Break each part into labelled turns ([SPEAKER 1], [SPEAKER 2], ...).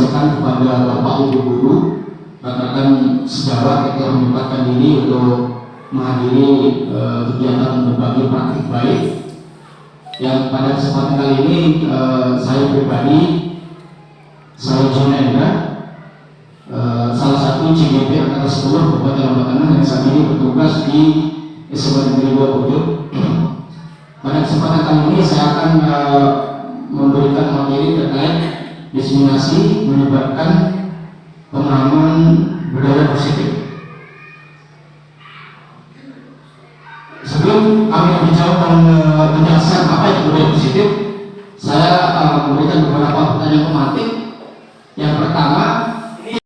[SPEAKER 1] sampaikan kepada Bapak Ibu Guru rekan-rekan sejawat yang telah menyempatkan diri untuk menghadiri kegiatan berbagi praktik baik yang pada kesempatan kali ini saya pribadi, saya Jonendra, salah satu CGP Angkatan 10 Kabupaten Lombok Tengah yang saat ini bertugas di SMA Negeri 2 Bogor. Pada kesempatan kali ini saya akan memberikan materi terkait diseminasi menyebabkan pemahaman budaya positif. Sebelum kami lebih jauh menjelaskan apa itu budaya positif, saya memberikan beberapa pertanyaan pematik. Yang pertama, ini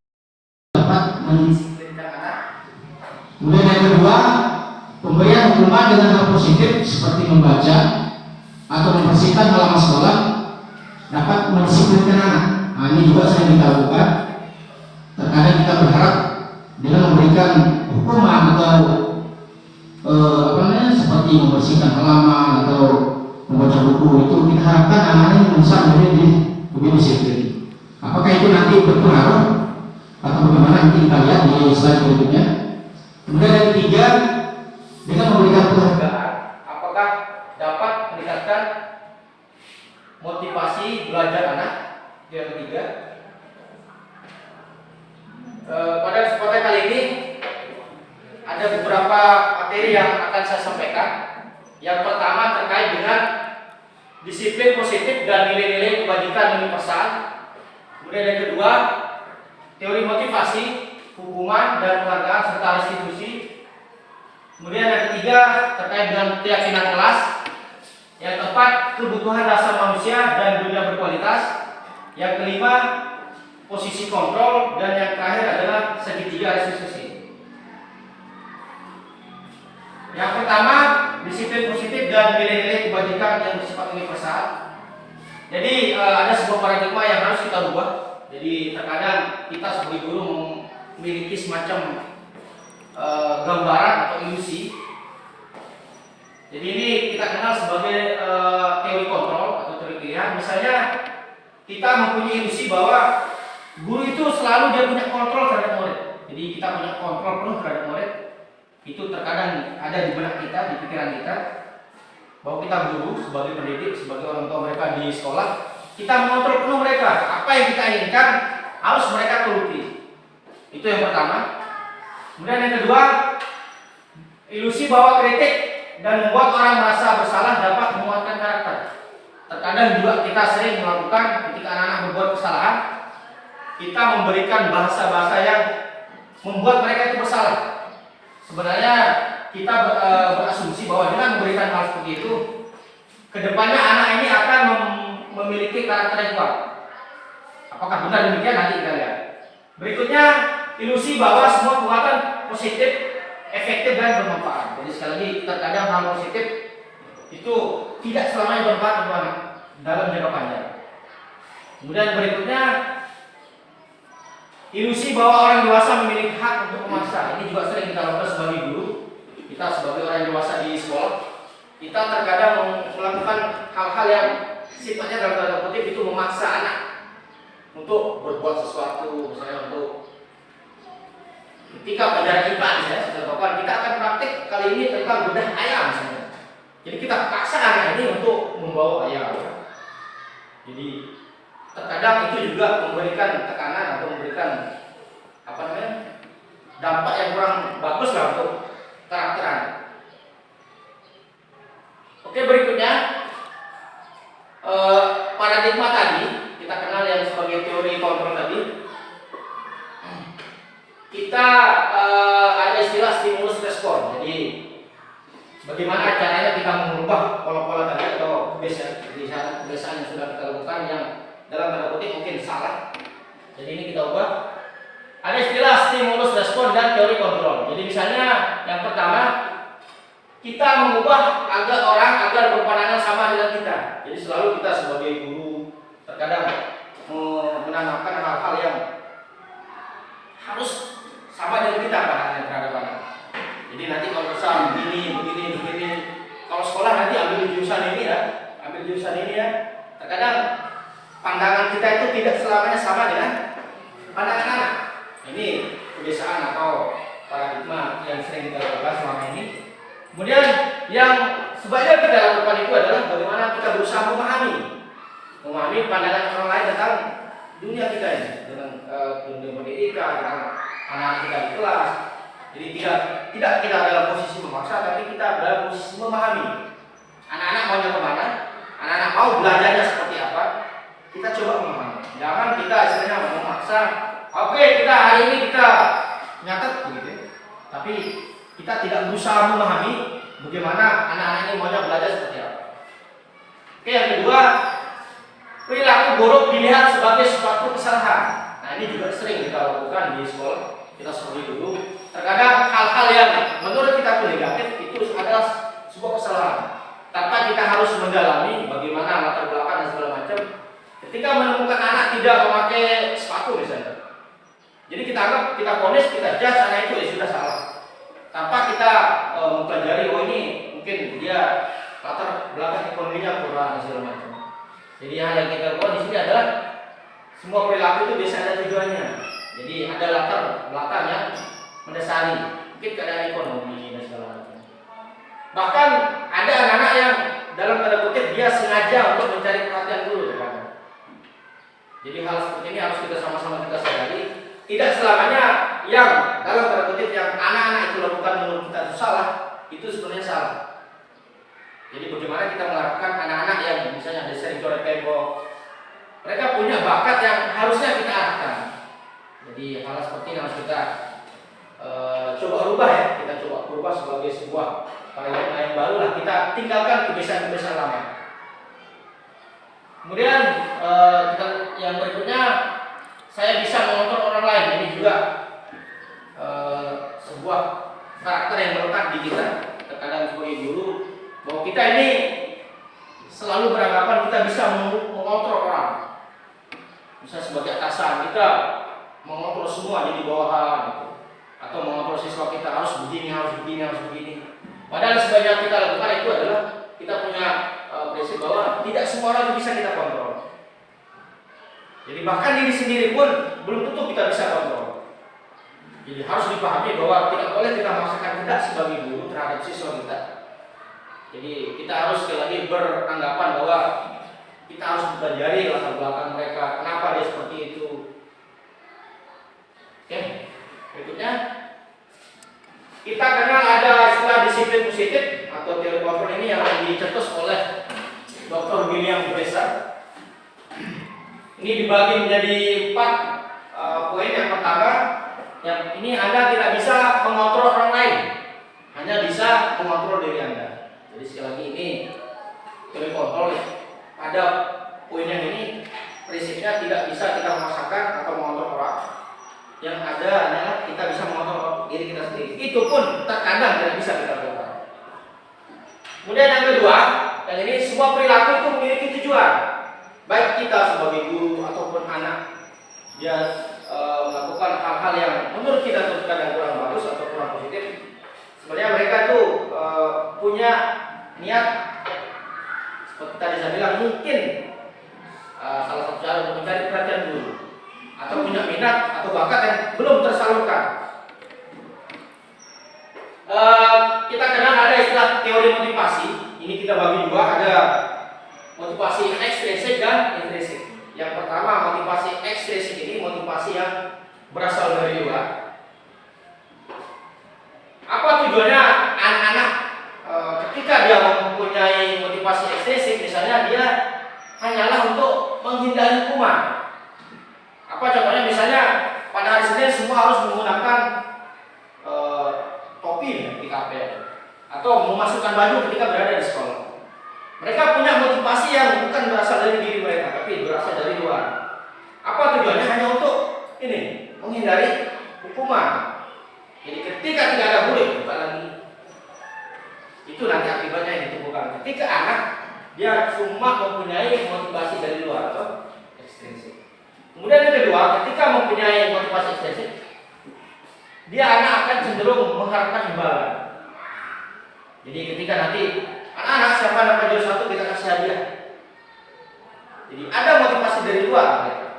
[SPEAKER 1] dapat mendisiplinkan anak. Kemudian yang kedua, pemberian hukuman dengan hal positif seperti membaca atau membersihkan halaman sekolah dapat mendisiplinkan anak. Nah, ini juga sering kita lakukan. Terkadang kita berharap dengan memberikan hukuman atau seperti membersihkan halaman atau membaca buku, itu kita harapkan anak-anak besar menjadi lebih disiplin. Apakah itu nanti berpengaruh atau bagaimana, nanti kita lihat di slide berikutnya. Kemudian yang ketiga, dengan memberikan penghargaan, apakah dapat meningkatkan motivasi belajar anak? Yang ketiga, pada kesempatan kali ini ada beberapa materi yang akan saya sampaikan. Yang pertama terkait dengan disiplin positif dan nilai-nilai kebajikan universal. Kemudian yang kedua, teori motivasi, hukuman dan penghargaan serta restitusi. Kemudian yang ketiga terkait dengan keyakinan kelas. Yang keempat, kebutuhan dasar manusia dan dunia berkualitas. Yang kelima, posisi kontrol, dan yang terakhir adalah segitiga restitusi. Yang pertama, disiplin positif dan nilai-nilai kebajikan yang bersifat universal. Jadi ada sebuah paradigma yang harus kita rubah. Jadi terkadang kita sebagai guru memiliki semacam gambaran atau ilusi. Jadi ini kita kenal sebagai teori kontrol atau teori pilihan. Misalnya kita mempunyai ilusi bahwa guru itu selalu dia punya kontrol terhadap murid. Jadi kita punya kontrol penuh terhadap murid. Itu terkadang ada di benak kita, di pikiran kita, bahwa kita guru sebagai pendidik, sebagai orang tua mereka di sekolah, kita mengontrol penuh mereka. Apa yang kita inginkan harus mereka turuti. Itu yang pertama. Kemudian yang kedua, ilusi bahwa kritik dan membuat orang merasa bersalah dapat menguatkan karakter. Terkadang juga kita sering melakukan ketika anak-anak berbuat kesalahan, kita memberikan bahasa-bahasa yang membuat mereka itu bersalah. Sebenarnya kita berasumsi bahwa dengan memberikan hal seperti itu, kedepannya anak ini akan memiliki karakter yang kuat. Apakah benar demikian? Nanti kita lihat. Berikutnya, ilusi bahwa semua kekuatan positif, efektif dan bermanfaat. Jadi sekali lagi, terkadang hal positif itu tidak selamanya bermanfaat untuk anak dalam jangka panjang. Kemudian berikutnya, ilusi bahwa orang dewasa memiliki hak untuk memaksa. Ini juga sering kita lakukan sebagai guru. Kita sebagai orang dewasa di sekolah, kita terkadang melakukan hal-hal yang sifatnya dalam tanda kutip itu memaksa anak untuk berbuat sesuatu. Misalnya untuk ketika pelajaran IPA misalnya, kita akan praktik kali ini tentang bedah ayam misalnya. Jadi kita paksa anak ini untuk membawa ayam. Jadi terkadang itu juga memberikan tekanan atau memberikan dampak yang kurang bagus lah untuk karakter anak. Oke, berikutnya paradigma tadi kita kenal yang sebagai teori kontrol tadi. Kita ada istilah stimulus respon. Jadi bagaimana caranya kita mengubah pola-pola tadi atau kebiasaan yang sudah kita lakukan yang dalam tanda kutip mungkin salah. Jadi ini kita ubah. Ada istilah stimulus respon dan teori kontrol. Jadi misalnya yang pertama, kita mengubah agar berpandangan sama dengan kita. Jadi selalu kita sebagai guru terkadang menanamkan hal-hal yang harus sama dengan kita pandangan terhadap anak. Jadi nanti kalau misal begini, kalau sekolah nanti ambil jurusan ini ya. Terkadang pandangan kita itu tidak selamanya sama dengan kepada anak-anak. Ini kebiasaan atau paradigma yang sering kita lakukan selama ini. Kemudian yang sebaiknya kita lakukan itu adalah bagaimana kita berusaha memahami pandangan orang lain tentang dunia kita ini, dengan dunia pendidikan, dengan anak kita di kelas. Jadi tidak kita dalam posisi memaksa, tapi kita dalam posisi memahami. Anak-anak maunya kemana? Anak-anak mau belajarnya seperti apa? Kita coba memahami. Jangan kita istilahnya memaksa. Oke, kita hari ini kita nyatet begitu, tapi kita tidak berusaha memahami bagaimana anak-anak ini maunya belajar seperti apa. Oke, yang kedua, perilaku buruk dilihat sebagai suatu kesalahan. Nah, ini juga sering kita lakukan di sekolah kita seperti dulu. Terkadang hal-hal yang menurut kita itu negatif itu adalah sebuah kesalahan. Tanpa kita harus mendalami bagaimana latar belakang dan segala macam. Ketika menemukan anak tidak memakai sepatu misalnya, jadi kita anggap, kita vonis, kita judge anak itu sudah salah. Tanpa kita mempelajari, oh ini mungkin dia latar belakang ekonominya kurang dan segala macam. Jadi hal yang kita lakukan di sini adalah semua perilaku itu biasa ada tujuannya. Jadi ada latar belakang yang mendasari, mungkin keadaan ekonomi dan segala macam. Bahkan ada anak-anak yang dalam tanda kutip dia sengaja untuk mencari perhatian dulu, teman-teman. Jadi hal seperti ini harus kita sama-sama kita sadari. Tidak selamanya yang dalam tanda kutip yang anak-anak itu lakukan menurut kita itu salah, itu sebenarnya salah. Jadi bagaimana kita mengharapkan anak-anak yang misalnya ada sering coret tembok, mereka punya bakat yang harusnya kita arahkan. Jadi hal seperti ini harus kita coba rubah ya, kita coba rubah sebagai sebuah paradigma yang baru lah. Kita tinggalkan kebiasaan-kebiasaan lama. Kemudian yang berikutnya, saya bisa mengontrol orang lain. Ini juga sebuah karakter yang melekat di kita. Terkadang sebagai guru, bahwa kita ini selalu beranggapan kita bisa mengontrol orang. Bisa sebagai atasan kita mengontrol semua jadi bawahan gitu. Atau mengontrol siswa kita harus begini, harus begini, harus begini. Padahal sebanyak kita lakukan itu adalah kita punya prinsip bahwa tidak semua orang bisa kita kontrol. Jadi bahkan diri sendiri pun belum tentu kita bisa kontrol. Jadi harus dipahami bahwa tidak boleh kita memaksakan kehendak sebagai guru terhadap siswa kita. Jadi kita harus sekali lagi beranggapan bahwa kita harus mempelajari latar belakang mereka, kenapa dia seperti itu. Oke, berikutnya kita kenal ada istilah disiplin positif atau teori kontrol ini yang dicetus oleh Dr. William Bresser. Ini dibagi menjadi 4 poin. Yang pertama, yang ini Anda tidak bisa mengontrol orang lain, hanya bisa mengontrol diri Anda. Jadi sekali lagi ini teori kontrol ada poin yang ini prinsipnya tidak bisa kita memaksakan atau mengontrol orang. Yang ada adalah kita bisa mengontrol diri kita sendiri. Itu pun terkadang tidak bisa kita lakukan. Kemudian yang kedua, yang ini semua perilaku itu memiliki tujuan. Baik kita sebagai guru ataupun anak, dia melakukan hal-hal yang menurut kita terkadang kurang bagus atau kurang positif. Sebenarnya mereka tuh punya niat seperti tadi saya bilang, mungkin salah satu cara untuk mencari perhatian guru, atau punya minat atau bakat yang belum tersalurkan. Kita kenal ada istilah teori motivasi. Ini kita bagi dua, ada motivasi ekstrinsik dan intrinsik. Yang pertama, motivasi ekstrinsik ini motivasi yang berasal dari luar. Apa tujuannya anak-anak ketika dia mempunyai motivasi ekstrinsik, misalnya dia hanyalah untuk menghindari hukuman. Apa contohnya, misalnya pada hari Senin semua harus menggunakan topi di KPR atau memasukkan baju ketika berada di sekolah. Mereka punya motivasi yang bukan berasal dari diri mereka, tapi berasal dari luar. Apa tujuannya? Hanya untuk ini, menghindari hukuman. Jadi ketika tidak ada bully, bukan lagi. Itu nanti akibatnya yang ditemukan. Ketika anak dia cuma mempunyai motivasi dari luar atau ekstrinsik. Kemudian yang kedua, ketika mempunyai motivasi ekstrinsik, dia anak akan cenderung mengharapkan imbalan. Jadi ketika nanti anak-anak siapa dapat juara 1 kita kasih hadiah. Jadi ada motivasi dari luar mereka.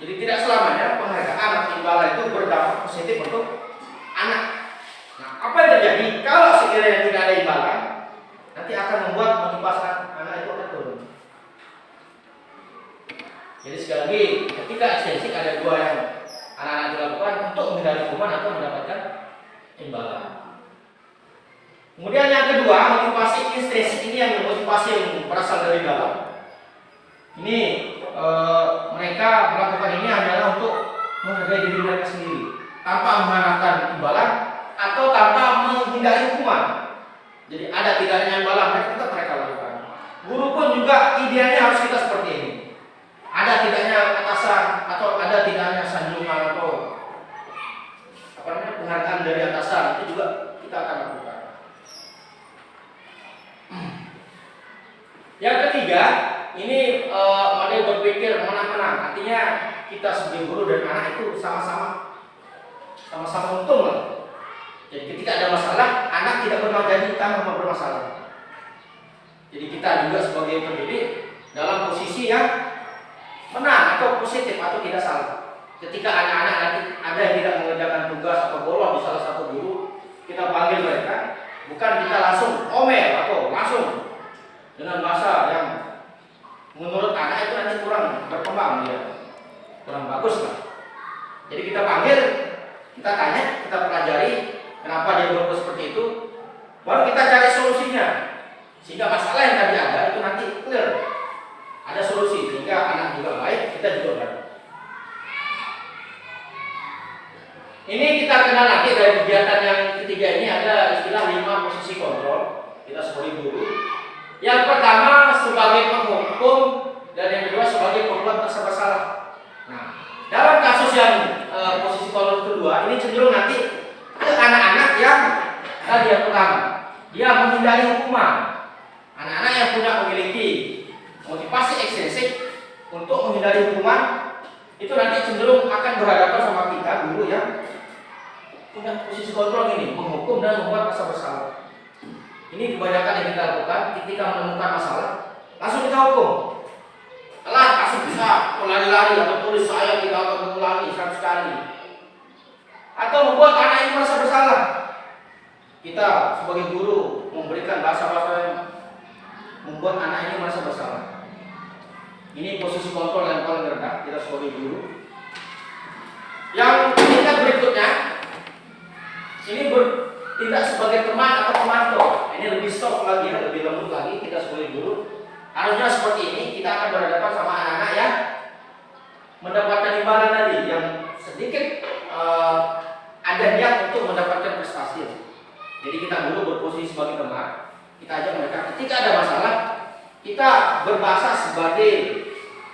[SPEAKER 1] Jadi tidak selamanya penghargaan atau imbalan itu berdampak positif untuk anak. Nah, apa yang terjadi kalau sekiranya tidak ada imbalan, nanti akan membuat motivasi anak itu akan turun. Jadi sekali lagi, ketika ekstensi ada dua yang anak-anak dilakukan untuk menghindari hukuman atau mendapatkan imbalan. Kemudian yang kedua, motivasi intrinsik ini yang motivasi yang berasal dari dalam. Ini mereka melakukan ini adalah untuk menghargai diri mereka sendiri, tanpa mengharapkan imbalan atau tanpa menghindari hukuman. Jadi ada tidaknya imbalan tetap mereka lakukan. Guru pun juga idealnya harus kita seperti ini. Ada tidaknya atasan atau ada tidaknya sanjungan atau penghargaan dari atasan itu juga kita akan lakukan. Yang ketiga, ini model berpikir menang-menang. Artinya kita sebagai guru dan anak itu sama-sama untung lah. Jadi ketika ada masalah, anak tidak pernah jadi utang bermasalah. Jadi kita juga sebagai pendidik dalam posisi yang menang atau positif atau tidak salah. Ketika anak-anak nanti ada yang tidak mengerjakan tugas atau bolos di salah satu guru, kita panggil mereka, bukan kita langsung omel atau langsung dengan bahasa yang menurut anak itu nanti kurang berkembang, dia kurang bagus lah. Jadi kita panggil, kita tanya, kita pelajari kenapa dia berbuat seperti itu, baru kita cari solusinya, sehingga masalah yang tadi ada itu nanti clear, ada solusi, sehingga anak juga baik, kita juga baik. Ini kita kenal nanti dari kegiatan yang ketiga ini ada istilah 5 posisi kontrol kita sebagai guru. Yang pertama sebagai penghukum dan yang kedua sebagai pembuat merasa bersalah. Nah, dalam kasus yang posisi kontrol kedua ini cenderung nanti ke anak-anak yang tadi yang pertama dia menghindari hukuman. Anak-anak yang memiliki motivasi ekstrinsik untuk menghindari hukuman itu nanti cenderung akan berhadapan sama kita guru yang punya posisi kontrol ini, menghukum dan membuat merasa bersalah. Ini kebanyakan yang kita lakukan ketika menemukan masalah, langsung kita hukum. Telat, langsung bisa lari-lari atau tulis saya tidak akan mengulangi 100 kali. Atau membuat anak ini merasa bersalah. Kita sebagai guru memberikan bahasa-bahasa yang membuat anak ini merasa bersalah. Ini posisi kontrol yang paling rendah kita sebagai guru. Yang tingkat berikutnya, ini bertindak sebagai teman atau pemantau. Ini lebih soft lagi, lebih lembut lagi kita sebagai guru. Harusnya seperti ini, kita akan berhadapan sama anak-anak yang mendapatkan imbalan tadi, yang sedikit ada niat untuk mendapatkan prestasi. Jadi kita dulu berposisi sebagai teman, kita ajak mereka ketika ada masalah, kita berbahasa sebagai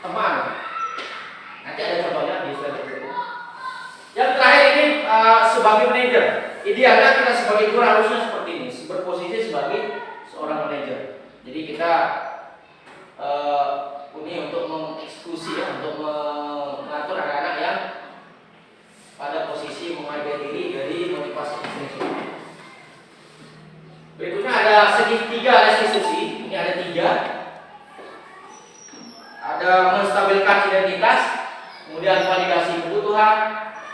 [SPEAKER 1] teman. Nanti ada contohnya di slide berikutnya. Yang terakhir ini sebagai manajer. Idealnya kita sebagai guru harusnya seperti ini, berposisi sebagai seorang manajer. Jadi kita ini untuk mengeksekusi ya, untuk mengatur anak-anak yang pada posisi menghargai diri dari motivasi ekstrinsik. Berikutnya ada segitiga restitusi. Ini ada 3. Ada menstabilkan identitas, kemudian validasi kebutuhan,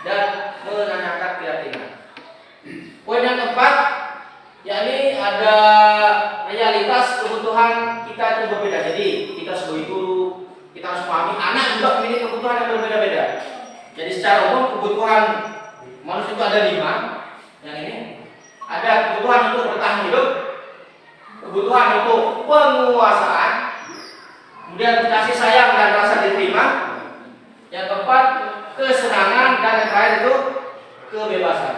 [SPEAKER 1] dan menanyakan keyakinan. Poin yang keempat, yakni ada realitas kebutuhan kita itu berbeda. Jadi kita sebagai guru, kita harus pahami anak juga memiliki kebutuhan yang berbeda-beda. Jadi secara umum kebutuhan manusia itu ada 5. Yang ini ada kebutuhan untuk bertahan hidup, kebutuhan untuk penguasaan, kemudian kasih sayang dan rasa diterima. Yang keempat, kesenangan, dan yang terakhir itu kebebasan.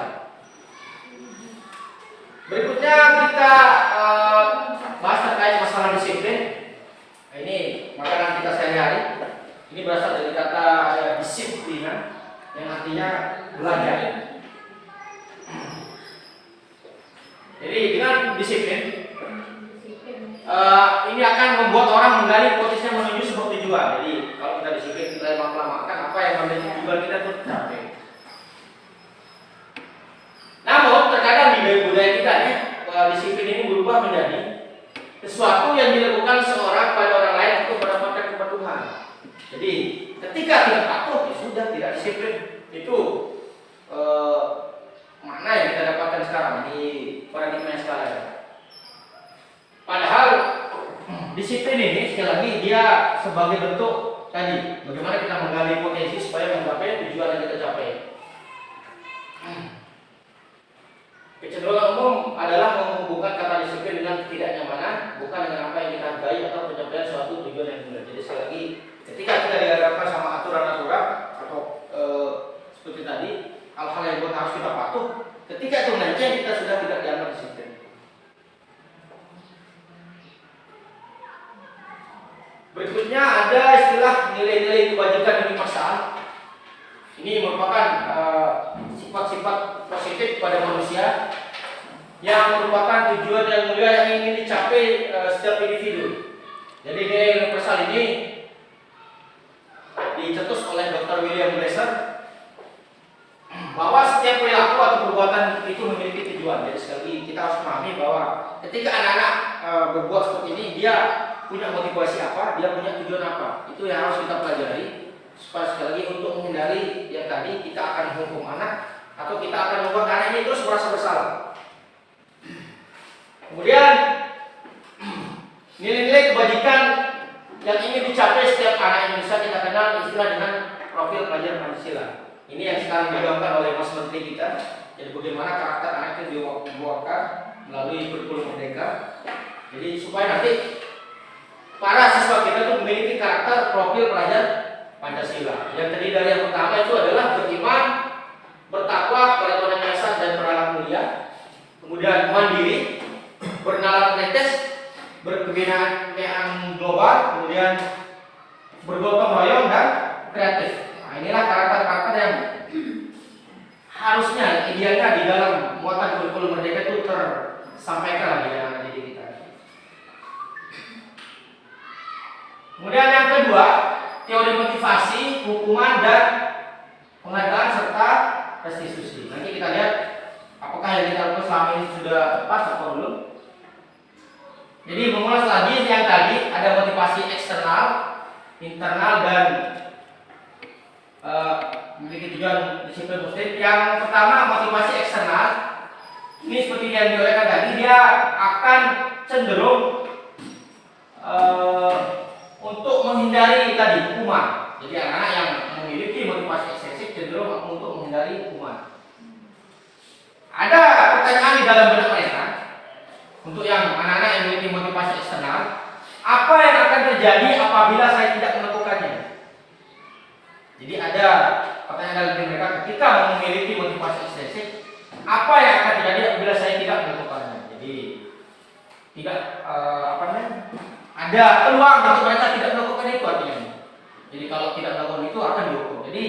[SPEAKER 1] Berikutnya kita bahas terkait masalah disiplin. Nah, ini makanan kita sehari-hari. Ini berasal dari kata disiplina yang artinya belajar. Jadi dengan disiplin ini akan membuat orang menggali potensinya menuju sebuah tujuan. Jadi kalau kita disiplin, kita lama-lama apa yang menjadi tujuan kita itu tercapai. Namun terkadang di budaya kita nih, disiplin ini berubah menjadi sesuatu yang dilakukan seorang pada orang lain untuk mendapatkan kepatuhan. Jadi ketika tidak patuh, ya sudah. sudah tidak disiplin. Itu makna yang kita dapatkan sekarang di paradigma yang sekarang. Padahal disiplin ini sekali lagi dia sebagai bentuk tadi bagaimana kita menggali potensi supaya mencapai tujuan yang kita capai. Kecenderungan umum adalah menghubungkan kata disiplin dengan ketidaknyamanan, bukan dengan apa yang kita hargai atau pencapaian suatu tujuan yang benar. Jadi sekali lagi, ketika kita dihadapkan sama aturan-aturan atau seperti tadi, hal-hal yang harus kita patuh, ketika itu melenceng kita sudah tidak dianggap disiplin. Berikutnya ada istilah nilai-nilai kebajikan universal. Ini merupakan sifat-sifat positif pada manusia yang merupakan tujuan yang mulia yang ingin dicapai setiap individu. Jadi nilai universal ini dicetus oleh Dr. William Glasser bahwa setiap perilaku atau perbuatan itu memiliki tujuan. Jadi sekali lagi kita harus memahami bahwa ketika anak-anak berbuat seperti ini, dia punya motivasi apa, dia punya tujuan apa. Itu yang harus kita pelajari supaya sekali lagi untuk menghindari yang tadi kita akan menghukum anak atau kita akan membuat anak ini terus merasa bersalah. Kemudian nilai-nilai kebajikan yang ingin dicapai setiap anak Indonesia kita kenal istilah dengan profil pelajar Pancasila. Ini yang sekarang digaungkan oleh Mas Menteri kita. Jadi bagaimana karakter anak itu dibuatkan melalui kurikulum merdeka. Jadi supaya nanti para siswa kita itu memiliki karakter profil pelajar Pancasila. Yang terdiri dari yang pertama itu adalah beriman, bertakwa kepada Tuhan Yang Maha Esa dan berakhlak mulia. Kemudian mandiri, bernalar netes, berkebinaan global, kemudian bergotong royong dan kreatif. Nah, inilah karakter-karakter yang harusnya idealnya di dalam muatan kurikulum merdeka itu tersampaikan di dalam didik kita. Kemudian yang kedua, teori motivasi, hukuman dan penghargaan serta restitusi. Nanti kita lihat apakah yang kita lakukan selama ini sudah tepat atau belum. Jadi mengulas lagi yang tadi ada motivasi eksternal, internal dan memiliki tujuan disiplin positif. Yang pertama motivasi eksternal. Ini seperti yang diuraikan tadi, dia akan cenderung untuk menghindari tadi hukuman. Jadi anak-anak yang memiliki motivasi ekstensif cenderung untuk menghindari hukuman. Ada pertanyaan di dalam benak mereka untuk yang anak-anak yang memiliki motivasi eksternal, apa yang akan terjadi apabila saya tidak melakukannya? Jadi ada pertanyaan dalam diri mereka ketika memiliki motivasi ekstensif, apa yang akan terjadi apabila saya tidak melakukannya? Jadi tidak ada peluang untuk mereka tidak melakukan itu artinya. Jadi kalau tidak melakukan itu akan dihukum. Jadi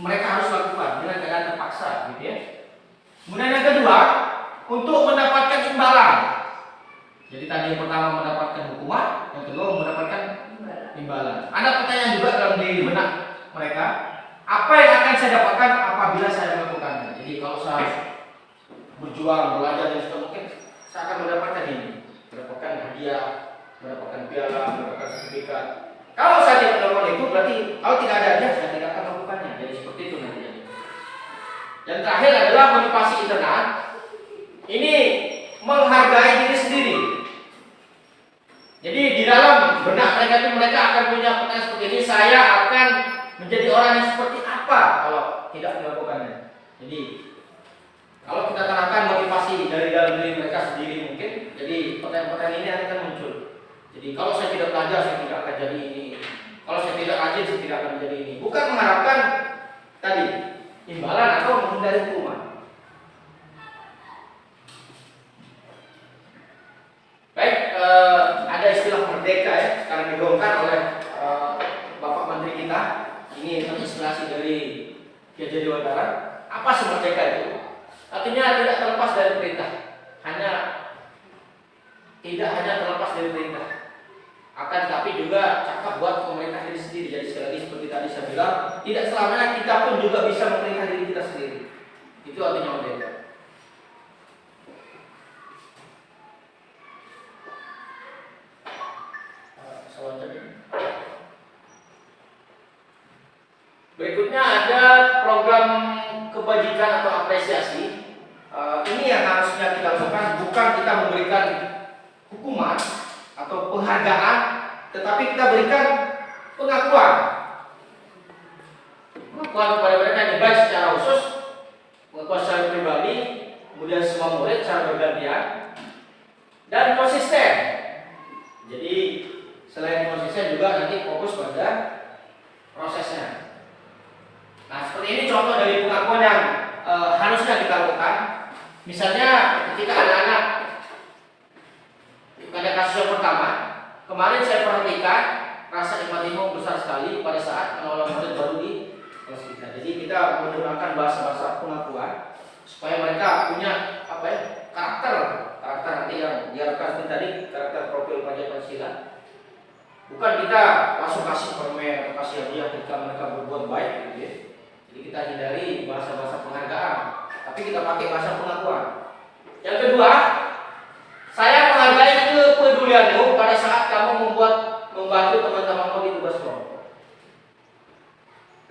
[SPEAKER 1] mereka harus lakukan dengan keadaan terpaksa, gitu ya. Kemudian yang kedua, untuk mendapatkan imbalan. Jadi tadi yang pertama mendapatkan hukuman, yang kedua mendapatkan imbalan. Ada pertanyaan juga dalam diri benak mereka, apa yang akan saya dapatkan apabila saya melakukannya? Jadi kalau saya berjuang, belajar dan sebagainya, mungkin saya akan mendapatkan ini, mendapatkan hadiah, mendapatkan piala, mendapatkan sertifikat. Kalau saya tidak melakukan itu, berarti kalau tidak ada hadiah, saya tidak akan melakukannya. Jadi seperti itu nantinya. Dan terakhir adalah motivasi internal. Ini menghargai diri sendiri. Jadi di dalam benak mereka itu mereka akan punya pertanyaan seperti ini, saya akan menjadi orang yang seperti apa kalau tidak melakukannya. Jadi kalau kita terapkan motivasi dari dalam diri mereka sendiri mungkin, jadi pertanyaan-pertanyaan ini akan muncul. Jadi kalau saya tidak belajar, saya tidak akan jadi ini. Kalau saya tidak rajin, saya tidak akan menjadi ini. Bukan mengharapkan tadi imbalan atau menghindari hukuman. Baik, ada istilah merdeka ya, sekarang digaungkan oleh Bapak Menteri kita. Ini terinspirasi dari Gajah Dewantara. Apa sih merdeka itu? Artinya tidak terlepas dari perintah. Tidak hanya terlepas dari perintah, akan tetapi juga cakap buat pemerintah diri sendiri. Jadi sekali lagi seperti tadi saya bilang, tidak selamanya kita pun juga bisa memerintah diri kita sendiri. Itu artinya merdeka. Berikutnya ada program kebajikan atau apresiasi. Ini yang harusnya kita lakukan, bukan kita memberikan hukuman atau penghargaan, tetapi kita berikan pengakuan. Pengakuan kepada mereka yang baik secara khusus, pengakuan secara pribadi, kemudian semua murid secara bergantian, dan konsisten. Jadi selain konsisten juga nanti fokus pada prosesnya. Nah, seperti ini contoh dari pengakuan yang harusnya kita lakukan. Misalnya ketika anak-anak pada kasus yang pertama, kemarin saya perhatikan rasa empatimu besar sekali pada saat mengelola murid baru di kelas kita. Jadi kita menggunakan bahasa-bahasa pengakuan supaya mereka punya karakter nanti yang diharapkan tadi, karakter profil pelajar Pancasila. Bukan kita langsung kasih permen atau kasih hadiah ketika mereka berbuat baik, gitu ya. Jadi kita hindari bahasa-bahasa penghargaan, tapi kita pakai bahasa pengakuan. Yang kedua, saya menghargai kepedulianmu pada saat kamu membantu teman-temanmu di tugas kelompok.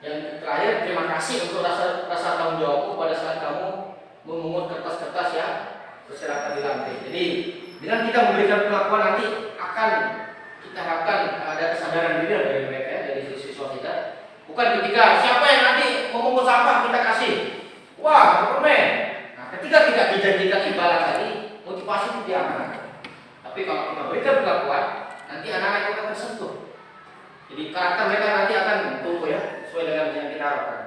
[SPEAKER 1] Yang terakhir, terima kasih untuk rasa tanggung jawabmu pada saat kamu memungut kertas-kertas yang berserakan di lantai. Jadi dengan kita memberikan pengakuan nanti akan kita harapkan ada kesadaran diri dari mereka, dari siswa kita. Bukan ketika siapa yang nanti memungut sampah kita kasih, wah permen. Nah, ketika tidak dijanjikan imbalan tadi, motivasi itu diamankan. Tapi kalau kita berikan pengakuan, nanti anak-anak itu akan tersentuh. Jadi karakter mereka nanti akan tumbuh ya, sesuai dengan yang kita harapkan.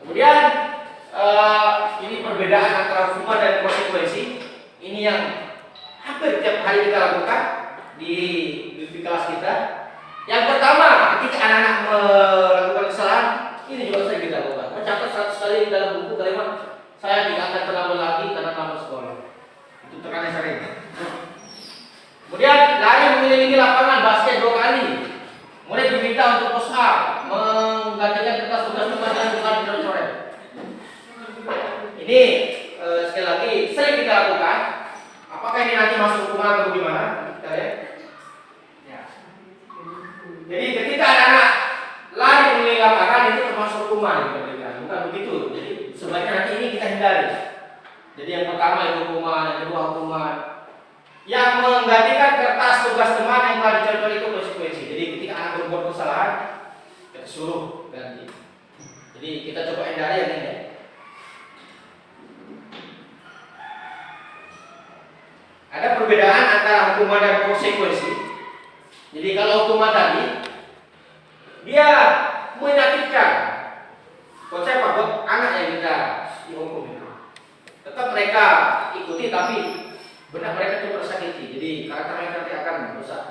[SPEAKER 1] Kemudian ini perbedaan antara hukuman dan konsekuensi. Ini yang hampir tiap hari kita lakukan di kelas kita. Yang pertama, ketika anak-anak melakukan kesalahan, ini juga sering kita lakukan. Mencatat 100 kali dalam buku kalimat, saya tidak akan terlambat lagi karena tamat sekolah. Itu tekanan sering. Kemudian lari mengelilingi lapangan basket 2 kali. Mulai diminta untuk push up, menggantikan kertas tugas dengan bukan coret-coret. Ini sekali lagi sering kita lakukan. Apakah ini nanti masuk hukuman atau gimana? Kita lihat. Ya. Jadi ketika anak-anak lari mengelilingi lapangan itu termasuk hukuman, bukan begitu. Jadi sebaiknya nanti ini kita hindari. Jadi yang pertama itu hukuman, yang kedua hukuman. Yang menggantikan kertas tugas teman yang telah dicoret itu konsekuensi. Jadi ketika anak berbuat kesalahan, kita suruh ganti. Jadi kita coba hindari yang ini. Ada perbedaan antara hukuman dan konsekuensi. Jadi kalau hukuman tadi, dia menyakitkan. Konsep buat anak yang kita dihukum itu. Tetap mereka ikuti, tapi benar mereka itu tersakiti. Jadi karakter mereka nanti akan rusak.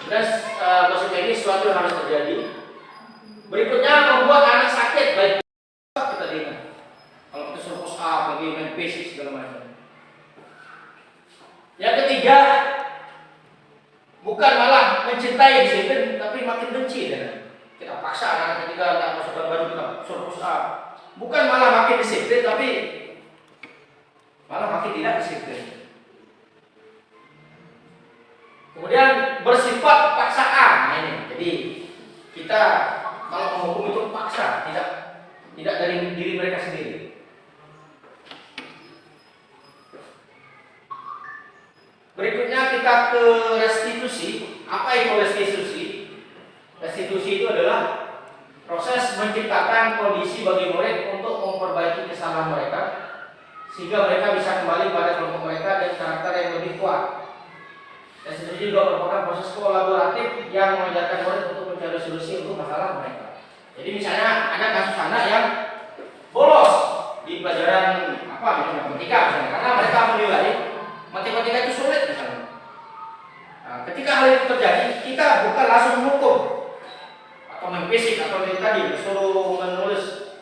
[SPEAKER 1] Dan konsekuensi ini sesuatu yang harus terjadi. Berikutnya membuat anak sakit, baik kita dengar. Kalau kita suruh push up, lagi main basic segala macam. Yang ketiga, bukan malah mencintai disiplin, tapi makin benci. Kita paksa anak ketika tidak masukkan baju kita suruh push up. Bukan malah makin disiplin, tapi malah makin tidak disiplin. Kemudian bersifat paksaan. Nah ini, jadi kita kalau menghukum itu paksa, tidak dari diri mereka sendiri. Berikutnya kita ke restitusi. Apa itu restitusi? Restitusi itu adalah proses menciptakan kondisi bagi murid untuk memperbaiki kesalahan mereka sehingga mereka bisa kembali pada kelompok mereka dan karakter yang lebih kuat. Restitusi juga merupakan proses kolaboratif yang mengajarkan murid untuk mencari solusi untuk masalah mereka. Jadi misalnya ada kasus anak yang bolos di pelajaran matematika misalnya, karena mereka menilai matematika itu sulit misalnya. Nah, ketika hal itu terjadi, kita bukan langsung menghukum atau membasik atau yang tadi disuruh menulis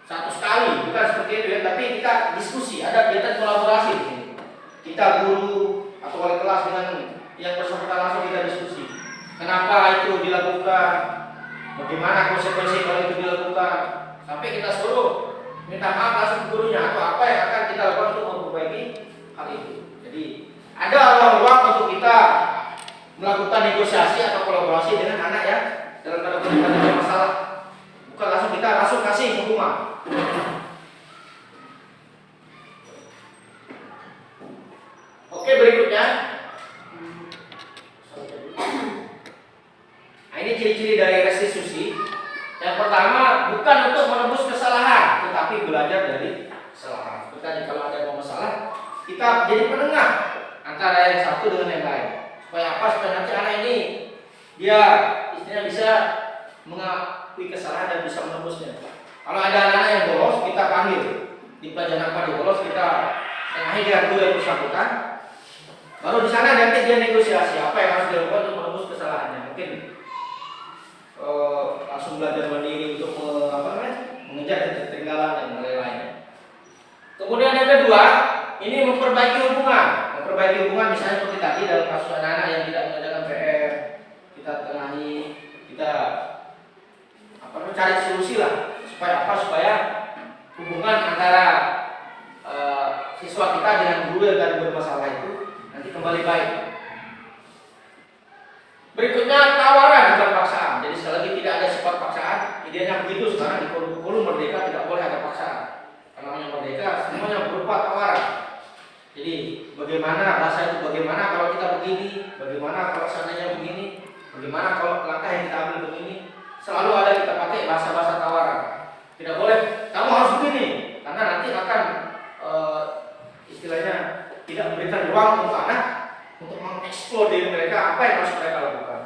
[SPEAKER 1] 100 kali, bukan seperti itu ya, tapi kita diskusi, ada kegiatan kolaborasi di sini. Kita guru atau wali kelas dengan yang bersangkutan langsung kita diskusi. Kenapa itu dilakukan? Bagaimana konsekuensi kalau itu dilakukan? Sampai kita suruh minta maaf langsung ke gurunya atau apa yang akan kita lakukan untuk memperbaiki hal itu. Jadi ada ruang-ruang untuk kita melakukan Oke, berikutnya. Nah, ini ciri-ciri dari restitusi. Yang pertama, bukan untuk menebus kesalahan, tetapi belajar dari kesalahan. Seperti kalau ada masalah, kita jadi penengah antara yang satu dengan yang lain. Supaya apa? Supaya nanti anak ini dia istilahnya bisa mengakui kesalahan dan bisa menebusnya. Kalau ada anak yang bolos, kita panggil di pelajaran apa dia bolos, kita tengahi dia dulu yang bersangkutan. Baru di sana nanti dia negosiasi apa yang harus dilakukan untuk menebus kesalahannya. Mungkin langsung belajar mandiri untuk mengejar ketertinggalan dan lain-lain. Kemudian yang kedua, ini memperbaiki hubungan. Memperbaiki hubungan misalnya seperti tadi dalam kasus anak-anak yang tidak mengerjakan PR, kita tengahi, kita cari solusi lah supaya apa? Supaya hubungan antara siswa kita dengan guru yang tadi bermasalah itu nanti kembali baik. Berikutnya tawaran bukan paksaan. Jadi sekali lagi tidak ada sifat paksaan. Ideanya begitu sekarang di kurikulum Merdeka tidak boleh ada paksaan. Karena yang Merdeka semuanya berupa tawaran. Jadi bagaimana bahasa itu, bagaimana kalau kita begini, bagaimana kalau seandainya begini, bagaimana kalau langkah yang kita ambil begini. Selalu ada kita pakai bahasa-bahasa tawaran. Tidak boleh kamu harus begini, karena nanti akan istilahnya tidak memberikan ruang untuk anak untuk mengeksplor diri mereka apa yang harus mereka lakukan.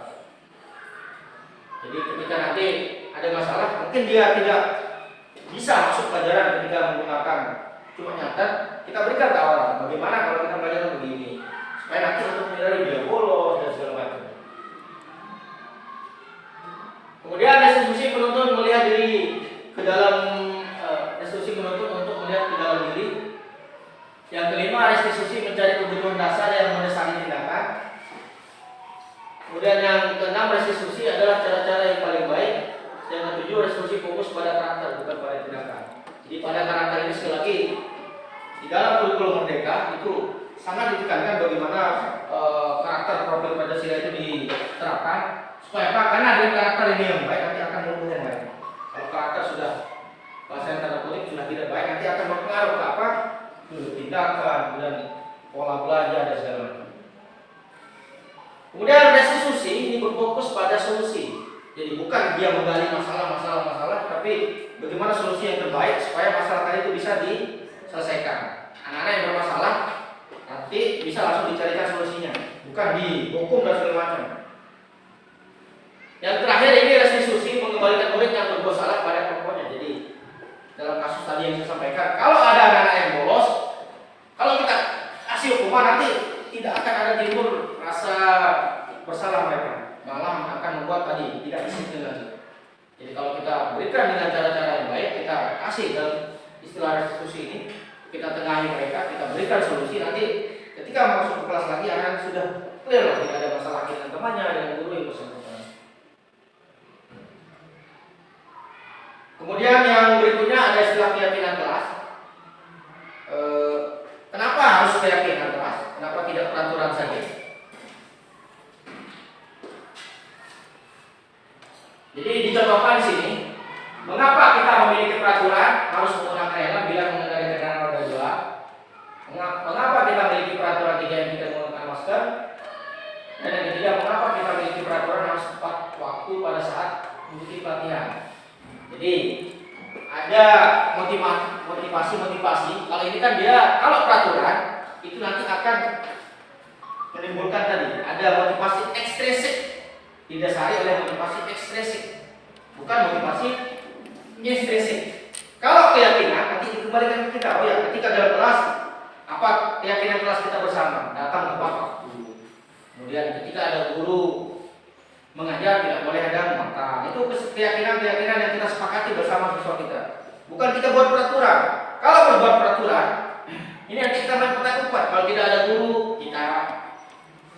[SPEAKER 1] Jadi ketika nanti ada masalah, mungkin dia tidak bisa masuk pelajaran ketika menggunakan cuma nyatet, kita berikan tawaran. Bagaimana kalau kita belajar begini, supaya nanti untuk menghindari dia bolos dan segala macam. Kemudian restitusi penuntut melihat diri ke dalam restitusi penuntut untuk melihat ke dalam diri. Yang kelima, restitusi mencari kebutuhan dasar yang mendasari tindakan. Kemudian yang keenam, restitusi adalah cara-cara yang paling baik. Yang ketujuh, restitusi fokus pada karakter bukan pada tindakan. Jadi pada karakter ini sekali lagi di dalam kurikulum Merdeka itu sangat ditekankan bagaimana karakter profil Pancasila itu diterapkan. Supaya apa? Karena dengan karakter ini yang baik nanti akan menumbuh yang baik. Kalau karakter sudah bahasa yang tanda kutip sudah tidak baik, nanti akan berpengaruh ke apa? Tindakan dan pola belajar dan segala macam. Kemudian restitusi ini berfokus pada solusi. Jadi bukan dia menggali masalah, tapi bagaimana solusi yang terbaik supaya masalah tadi itu bisa diselesaikan. Anak-anak yang bermasalah nanti bisa langsung dicarikan solusinya, bukan dihukum dan segala macam. Yang terakhir ini restitusi mengembalikan murid yang berbuat salah pada pokoknya. Jadi dalam kasus tadi yang saya sampaikan, kalau ada anak-anak yang bolos, kalau kita kasih hukuman nanti tidak akan ada timbul rasa bersalah mereka, malah akan membuat tadi tidak disiplin lagi. Jadi kalau kita berikan dengan cara-cara yang baik, kita kasih dalam istilah restitusi ini, kita tengahi mereka, kita berikan solusi, nanti ketika masuk ke kelas lagi anak sudah clear lah, tidak ada masalah dengan temannya, dengan guru yang bersangkutan. Kemudian yang berikutnya ada istilah keyakinan kelas. Kenapa harus keyakinan kelas? Kenapa tidak peraturan saja? Jadi dicontohkan di sini, mengapa kita memiliki peraturan harus menggunakan helm bila mengendarai kendaraan roda dua? Mengapa kita memiliki peraturan 3 yang tidak menggunakan masker? Dan yang ketiga, mengapa kita memiliki peraturan harus tepat waktu pada saat mengikuti pelatihan? Jadi ada motivasi. Kalau ini kan dia, kalau peraturan itu nanti akan menimbulkan tadi ada motivasi ekstrinsik, didasari oleh motivasi ekstrinsik, bukan motivasi intrinsik. Kalau keyakinan nanti dikembalikan ke kita. Oh ya, ketika dalam kelas apa keyakinan kelas kita bersama, datang tepat waktu. Kemudian ketika ada guru mengajar tidak boleh ada makan. Itu keyakinan-keyakinan yang kita sepakati bersama siswa kita. Bukan kita buat peraturan. Kalau berbuat peraturan, ini nanti kita main petak umpet. Kalau tidak ada guru, kita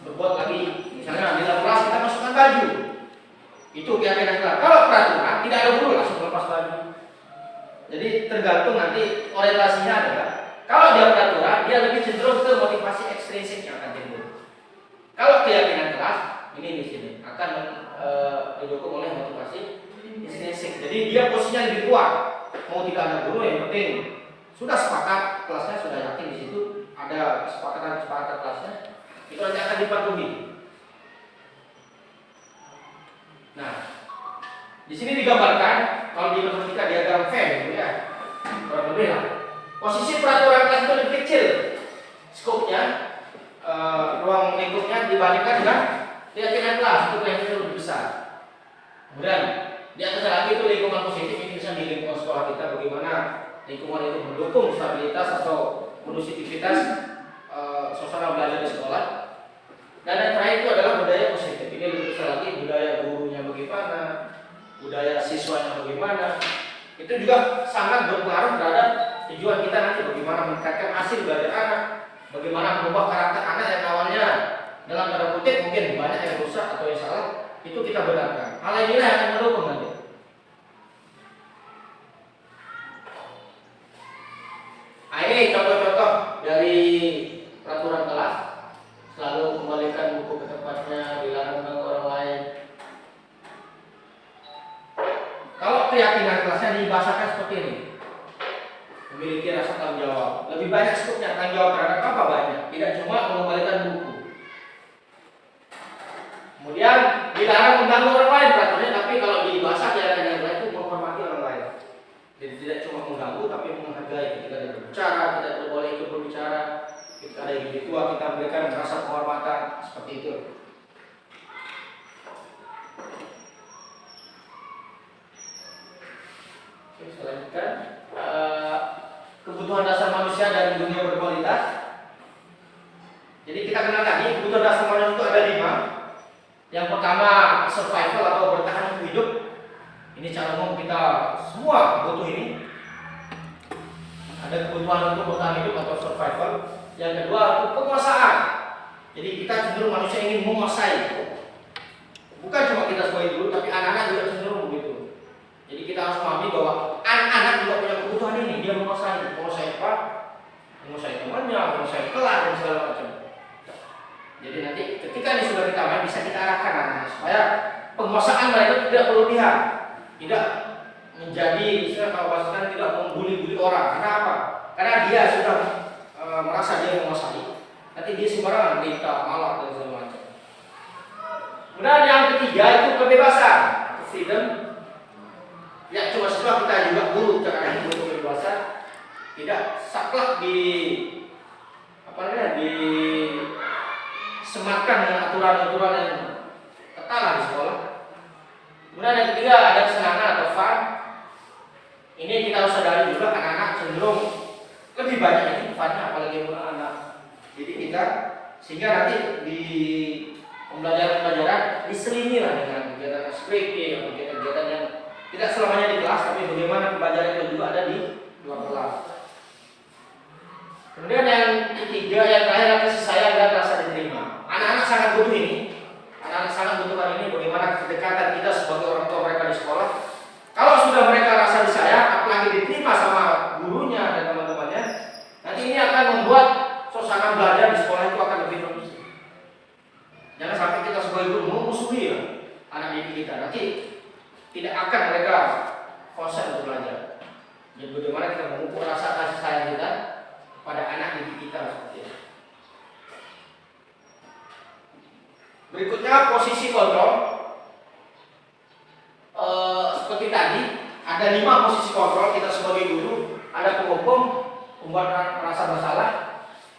[SPEAKER 1] berbuat lagi. Misalnya di dalam kelas kita masukkan baju. Itu keyakinan kita. Kalau peraturan tidak ada guru langsung lepas baju. Jadi tergantung nanti orientasinya adalah kalau dia peraturan, dia lebih cenderung ke motivasi ekstrinsik yang akan timbul. Kalau keyakinan kelas, ini di sini akan didukung oleh motivasi intrinsik. Jadi dia posisinya lebih kuat. Mau tidak ada guru yang penting sudah sepakat kelasnya, sudah yakin di situ ada kesepakatan kelasnya, akan dipatuhi. Nah, di sini digambarkan kalau di matematika diagram Venn gitu ya, kurang lebih lah. Posisi peraturan kelas itu lebih kecil, skopnya, ruang lingkupnya dibandingkan dengan keyakinan kelas itu kayaknya lebih besar. Kemudian di atasnya lagi itu lingkungan positif, ini bisa di lingkungan sekolah kita bagaimana lingkungan itu mendukung stabilitas atau kondusitivitas suasana belajar di sekolah. Dan yang terakhir itu adalah budaya positif. Ini lebih besar lagi, budaya gurunya bagaimana, budaya siswanya bagaimana. Itu juga sangat berpengaruh terhadap tujuan kita nanti bagaimana meningkatkan hasil belajar anak, bagaimana mengubah karakter anak yang awalnya dalam tanda kutip mungkin banyak yang rusak atau yang salah, itu kita benarkan. Hal inilah yang akan mendukung nanti. Nah, ini contoh-contoh dari peraturan kelas. Selalu kembalikan buku ke tempatnya, dilarang mengganggu orang lain. Kalau keyakinan kelasnya dibahasakan seperti ini, memiliki rasa tanggung jawab. Lebih banyak skopnya tanggung jawab terhadap apa banyak, tidak cuma mengembalikan buku. Kemudian dilarang mengganggu orang lain peraturannya, tapi kalau di bahasa yang lain itu menghormati orang lain. Jadi tidak cuma mengganggu, tapi menghargai. Ketika dia berbicara, kita tidak boleh ikut berbicara. Ketika ada yang lebih tua, kita berikan rasa penghormatan seperti itu. Oke, selanjutnya kebutuhan dasar manusia dan dunia berkualitas. Jadi kita kenal tadi kebutuhan dasar manusia itu ada 5. Yang pertama survival atau bertahan hidup. Ini cara umum kita semua butuh ini. Ada kebutuhan untuk bertahan hidup atau survival. Yang kedua untuk penguasaan. Jadi kita cenderung manusia ingin menguasai. Bukan cuma kita sebagai guru, tapi anak-anak juga cenderung begitu. Jadi kita harus memahami bahwa anak-anak juga punya kebutuhan ini. Dia menguasai apa? Menguasai temannya, menguasai kelas dan segala macam. Jadi nanti ketika ini sudah kita main, bisa kita arahkan anak-anak supaya penguasaan mereka tidak berlebihan, tidak menjadi istilah kalau bahasanya tidak membuli-buli orang. Karena apa? Karena dia sudah merasa dia menguasai, nanti dia sembarangan minta, malak dan segala macam. Kemudian yang ketiga itu kebebasan, freedom. Ya cuma sebab kita juga guru, karena butuh kebebasan, tidak saklek di sematkan dengan aturan-aturan yang ketat di sekolah. Kemudian yang ketiga ada kesenangan atau fun. Ini kita harus sadari juga anak-anak cenderung lebih banyak ini funnya, apalagi anak-anak didik kita, sehingga nanti di pembelajaran diselingi lah dengan kegiatan skripsi atau kegiatan yang tidak selamanya di kelas, tapi bagaimana pembelajaran itu juga ada di luar kelas. Kemudian yang ketiga, yang terakhir adalah kasih sayang dan rasa diterima. Anak-anak sangat butuh ini. Anak-anak sangat butuhkan ini. Bagaimana kedekatan kita sebagai orang tua mereka di sekolah. Kalau sudah mereka rasa disayang, apalagi diterima sama gurunya dan teman-temannya, nanti ini akan membuat suasana belajar di sekolah itu akan lebih bagus. Jangan sampai kita sebagai guru memusuhi ya anak didik kita. Nanti tidak akan mereka konsen untuk belajar. Jadi bagaimana kita mengukur rasa kasih sayang kita pada anak didik kita seperti itu. Berikutnya posisi kontrol. Seperti tadi ada 5 posisi kontrol kita sebagai guru. Ada penghukum, pembuat merasa bersalah,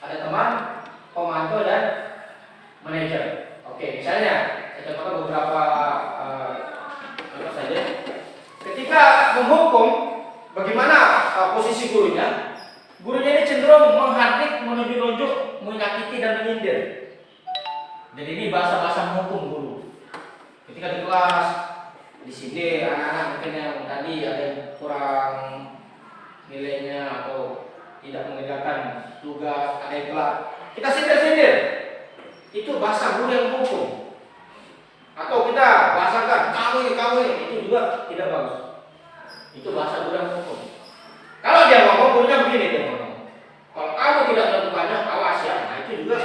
[SPEAKER 1] ada teman, pemantau dan manajer. Oke, misalnya saya contohkan beberapa contoh saja. Ketika menghukum, bagaimana posisi gurunya? Gurunya ini cenderung menghardik, menunjuk-nunjuk, menyakiti dan menyindir. Jadi ini bahasa-bahasa menghukum guru. Ketika di kelas, di sini anak-anak mungkin yang tadi ada yang kurang nilainya atau tidak mengerjakan tugas, ada yang telat, kita sindir-sindir. Itu bahasa guru yang menghukum. Atau kita bahasakan kamu ini, itu juga tidak bagus. Itu bahasa guru yang menghukum. Kalau dia ngomong, gurunya begini dia ngomong. Kalau kamu tidak melakukannya, awas ya. Nah itu juga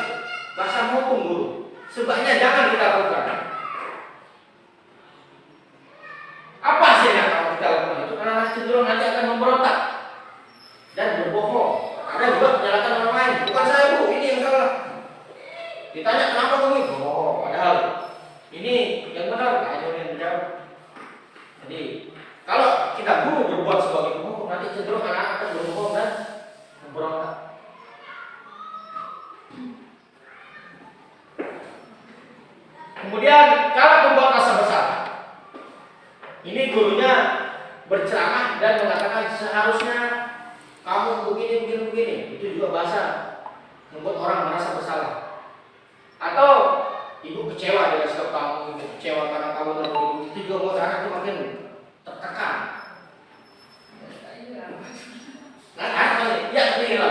[SPEAKER 1] bahasa menghukum guru. Sebaiknya jangan kita lakukan. Apa hasilnya kalau kita lakukan itu? Karena cenderung nanti akan memberontak dan berbohong. Ada juga menyalahkan orang lain. Bukan saya bu, ini yang salah. Ditanya kenapa begini. Oh, padahal ini yang benar, nah itu yang benar. Jadi kalau kita guru berbuat sebagai pembohong, nanti cenderung anak akan berbohong dan memberontak. Kemudian kalau pembuat rasa bersalah, ini gurunya berceramah dan mengatakan seharusnya kamu begini. Itu juga bahasa membuat orang merasa bersalah. Atau ibu kecewa dengan sikap kamu, ibu kecewa karena kamu terlalu itu juga membuat anak itu makin tertekan. Ya seperti itu.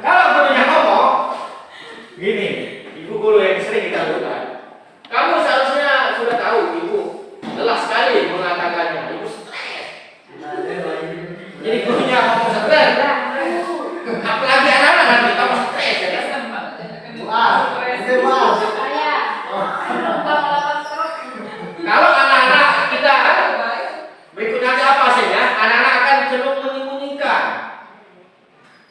[SPEAKER 1] Kalau gurunya ngomong gini, ibu guru yang sering kita lakukan, kamu seharusnya sudah tahu, ibu lelah sekali mengatakannya, ibu stres. Jadi gurunya ngomong stres, apalagi anak-anak nanti kamu stres ya. Kalau anak-anak kita berikutnya ada apa sih ya? Anak-anak akan cenderung menyembunyikan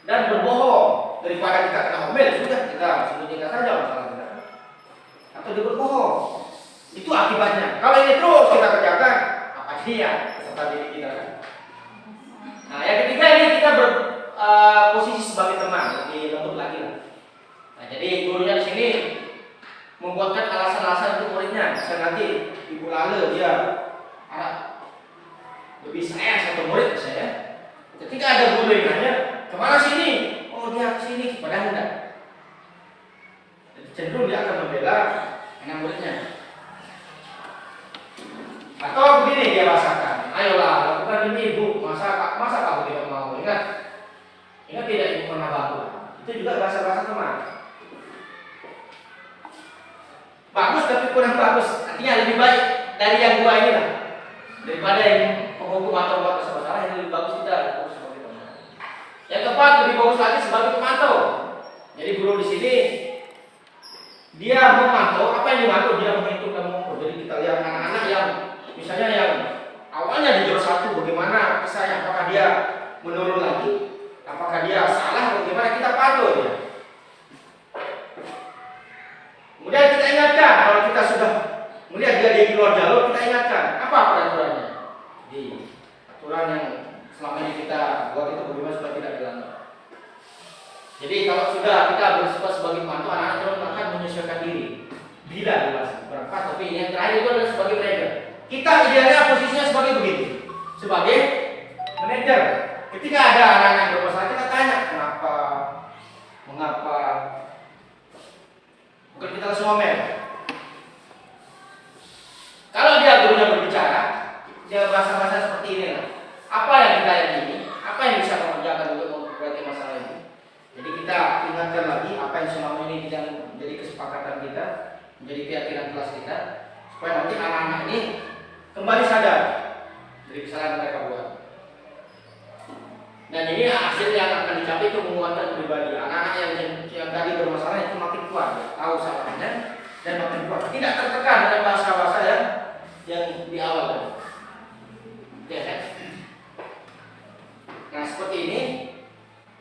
[SPEAKER 1] dan berbohong daripada kita kena omel, sudah kita sembunyikan saja masalah kita. Atau dia berbohong. Itu akibatnya. Kalau ini terus kita kerjakan, apa dia serta diri kita kan? Nah, yang ketiga ini kita posisi sebagai teman, lebih lembut lagi lah. Nah, jadi gurunya di sini membuatkan alasan-alasan untuk muridnya. Bisa nanti ibu lale dia lebih sayang satu murid saya. Ketika ada guru yang nanya, kemana sini? Oh dia kesini, padahal enggak. Cenderung dia akan membela anak muridnya. Atau begini dia bahasakan, ayolah lakukan ini ibu, masa kamu tidak mau? Ingat tidak ibu pernah bantu. Itu juga bahasa teman. Bagus tapi kurang bagus, artinya lebih baik dari yang dua ini lah, daripada yang penghukum atau buat masalah. Yang lebih bagus kita sebagai teman. Yang keempat lebih bagus lagi sebagai pemantau. Jadi guru di sini dia memantau, apa yang dimantau dia menghitung dan mengukur. Jadi kita lihat anak-anak yang misalnya yang awalnya di juara 1 bagaimana kisahnya, apakah dia menurun lagi, apakah dia salah, bagaimana kita pantau dia. Kemudian kita ingatkan kalau kita sudah melihat dia di luar jalur, kita ingatkan apa peraturannya. Jadi aturan yang selama ini kita buat itu bagaimana supaya tidak dilanggar. Jadi kalau sudah kita bersifat sebagai pemantau, anak-anak terus akan menyesuaikan diri bila dewasa berangkat. Tapi yang terakhir itu adalah sebagai manajer. Kita idealnya posisinya sebagai begitu, sebagai manajer. Ketika ada anak-anak yang bermasalah, kita tanya mengapa. Bukan kita langsung ngomel. Kalau dia gurunya berbicara, dia bahasa-bahasa seperti ini lah. Apa yang kita yakini, apa yang bisa mengerjakan untuk memperbaiki masalah ini. Jadi kita ingatkan lagi apa yang selama ini tidak menjadi kesepakatan kita, menjadi keyakinan kelas kita, supaya nanti anak-anak ini kembali sadar dari kesalahan mereka buat. Dan ini hasil yang akan dicapai itu menguatkan pribadi. Anak-anak yang tadi bermasalah itu makin kuat, tahu salahnya dan makin kuat. Tidak tertekan dengan bahasa-bahasa yang di awal tadi. Ya. Nah seperti ini,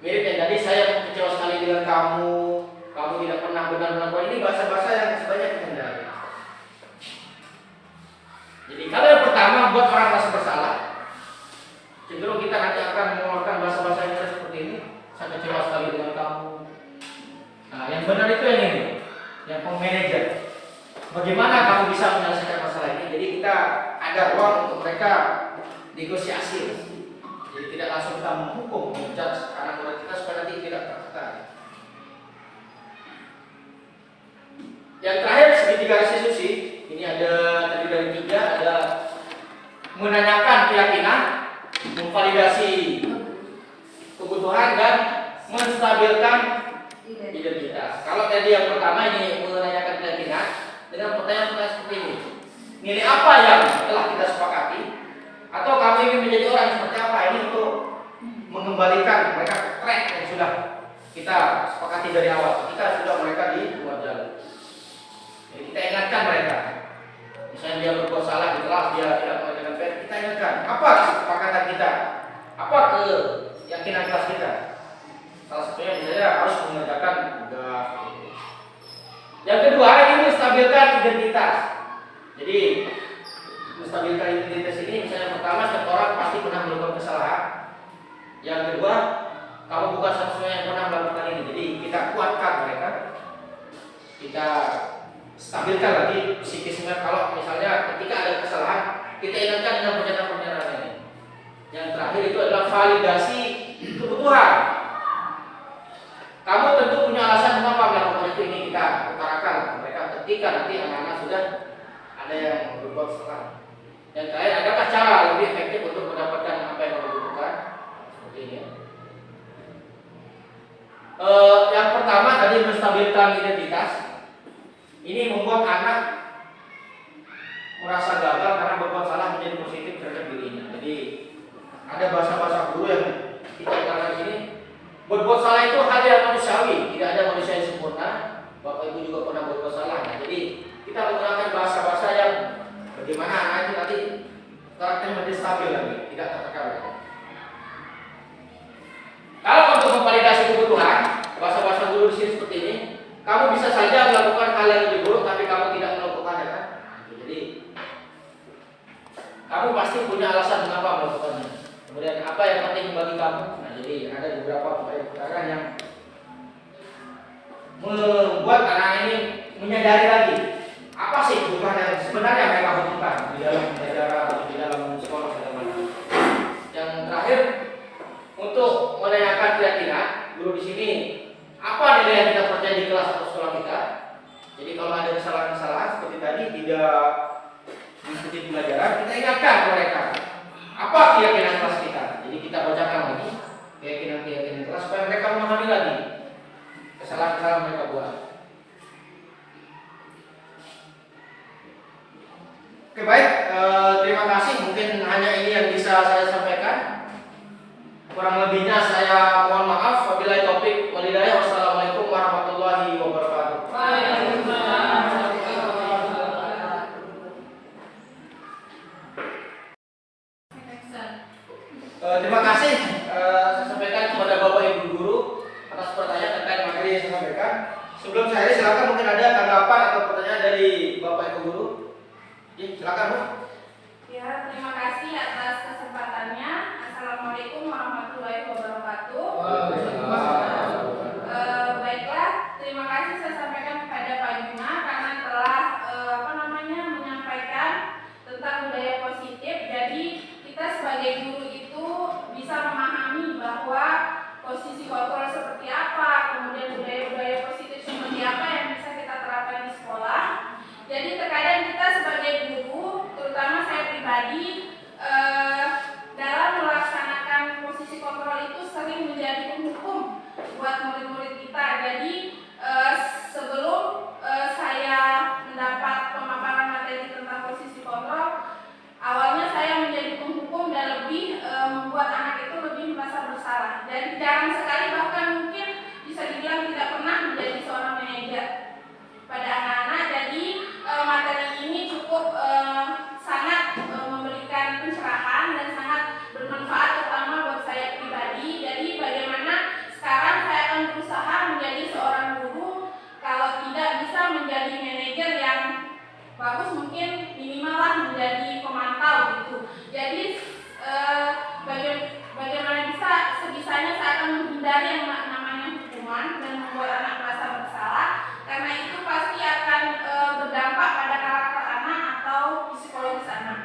[SPEAKER 1] mirip yang tadi saya kecewa sekali dengan kamu tidak pernah benar-benar buat ini bahasa-bahasa yang sebanyak menghindari. Jadi kalau yang pertama buat orang merasa bersalah, cenderung kita nanti akan mengeluarkan bahasa-bahasa yang seperti ini. Saya kecewa sekali dengan kamu. Nah, yang benar itu yang ini, yang manajer. Bagaimana kamu bisa menyelesaikan masalah ini? Jadi kita ada ruang untuk mereka negosiasi. Jadi tidak langsung kita menghukum, menjudge anak murid kita supaya nanti tidak tertekan. Yang terakhir segitiga restitusi, ini ada tadi dari 3, ada menanyakan keyakinan, memvalidasi kebutuhan dan menstabilkan identitas. Kalau tadi yang pertama ini menanyakan keyakinan dengan pertanyaan-pertanyaan seperti ini. Nilai apa yang telah kita sepakati? Atau kamu ingin menjadi orang seperti apa? Ini untuk mengembalikan mereka ke track yang sudah kita sepakati dari awal. Ketika sudah mereka di luar jalur. Jadi kita ingatkan mereka. Misalnya dia berbuat salah di kelas, dia tidak mengerjakan PR, kita ingatkan. Apa kesepakatan kita? Apa keyakinan kelas kita? Salah satunya misalnya harus mengerjakan tugas. kamu bukan satu-satunya yang pernah melakukan ini. Jadi kita kuatkan mereka, kita stabilkan lagi psikisnya. Kalau misalnya ketika ada kesalahan, kita ingatkan dengan pernyataan-pernyataan ini. Yang terakhir itu adalah validasi kebutuhan. Kamu tentu punya alasan mengapa melakukan itu, ini kita utarakan mereka ketika nanti anak-anak sudah ada yang berbuat salah. Yang terakhir, adakah cara lebih efektif untuk mendapatkan apa yang kamu butuhkan? Seperti ini. Yang pertama tadi menstabilkan identitas. Ini membuat anak merasa gagal karena berbuat salah menjadi positif terhadap dirinya. Jadi ada bahasa-bahasa guru yang kita utarakan di sini. Berbuat salah itu hal yang manusiawi, tidak ada manusia yang sempurna. Bapak Ibu juga pernah berbuat salah. Nah, jadi kita menggunakan bahasa-bahasa yang bagaimana anak itu nanti karakternya menjadi stabil lagi, tidak tertekan lagi. Kalau untuk memvalidasi kebutuhan, bahasa-bahasa guru di sini seperti ini, kamu bisa saja melakukan hal yang lebih buruk, tapi kamu tidak melakukannya, kan? Jadi kamu pasti punya alasan mengapa melakukannya. Kemudian apa yang penting bagi kamu? Nah, jadi ada beberapa pertanyaan yang membuat anak ini menyadari lagi apa sih kebutuhan yang sebenarnya mereka butuhkan di dalam belajar atau di dalam sekolah dan mana. Yang terakhir, untuk menanyakan keyakinan guru di sini, apa nilai yang kita percaya di kelas atau sekolah kita. Jadi kalau ada kesalahan-kesalahan seperti tadi tidak mengikuti pelajaran, kita ingatkan ke mereka apa keyakinan kelas kita. Jadi kita bacakan lagi keyakinan kelas supaya mereka memahami lagi kesalahan-kesalahan mereka buat. Oke, baik, terima kasih. Mungkin hanya ini yang bisa saya sampaikan. Kurang lebihnya saya mohon maaf. Wabillahi taufik wal hidayah. Wassalamualaikum warahmatullahi wabarakatuh. Terima kasih saya sampaikan kepada Bapak Ibu guru atas pertanyaan terkait materi yang saya sampaikan. Sebelum saya silakan mungkin ada tanggapan atau pertanyaan dari Bapak Ibu guru. Ya, silakan Bu.
[SPEAKER 2] Ya, terima kasih atas kesempatannya. Assalamualaikum warahmatullahi wabarakatuh. Baiklah, terima kasih saya sampaikan kepada Pak Juna karena telah menyampaikan tentang budaya positif. Jadi kita sebagai guru itu bisa memahami bahwa posisi kontrol seperti apa, kemudian budaya-budaya positif seperti apa yang bisa kita terapkan di sekolah. Jadi terkadang kita sebagai guru, terutama saya pribadi, dalam melaksanakan posisi kontrol itu sering menjadi penghukum buat murid-murid kita. Jadi sebelum saya mendapat pemaparan materi tentang posisi kontrol, awalnya saya menjadi penghukum dan lebih membuat anak itu lebih merasa bersalah. Dan jarang sekali, bahkan mungkin bisa dibilang tidak pernah menjadi seorang manajer pada anak-anak. Jadi materi ini cukup sangat memberikan pencerahan dan sangat bermanfaat, terutama buat saya pribadi. Jadi bagaimana sekarang saya akan berusaha menjadi seorang guru, kalau tidak bisa menjadi manajer yang bagus, mungkin minimal lah menjadi pemantau gitu. Jadi bagaimana bisa sebisanya saya akan menghindari yang namanya hukuman dan membuat anak merasa bersalah, karena itu pasti akan berdampak pada karakter anak atau psikologis anak.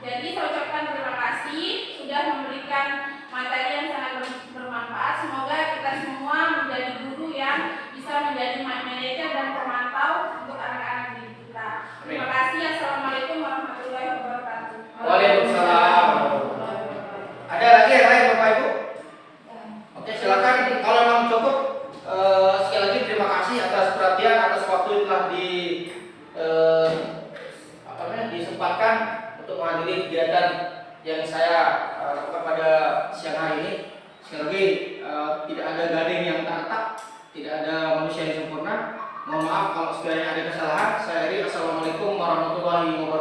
[SPEAKER 2] Jadi saya ucapkan terima kasih sudah memberikan materi yang sangat bermanfaat. Semoga kita semua menjadi guru yang bisa menjadi manajer dan pemantau untuk anak-anak didik kita. Terima kasih. Assalamualaikum warahmatullahi wabarakatuh.
[SPEAKER 1] Waalaikumsalam. Ada lagi yang lain Bapak Ibu? Oke, silakan. Kalau memang cukup, sekali lagi terima kasih atas perhatian, atas waktu yang telah disempatkan untuk menghadiri kegiatan yang saya lakukan pada siang hari ini. Sekali lagi, tidak ada gading yang tak, tidak ada manusia yang sempurna. Mohon maaf kalau sekiranya ada kesalahan. Saya akhiri. Assalamualaikum warahmatullahi wabarakatuh.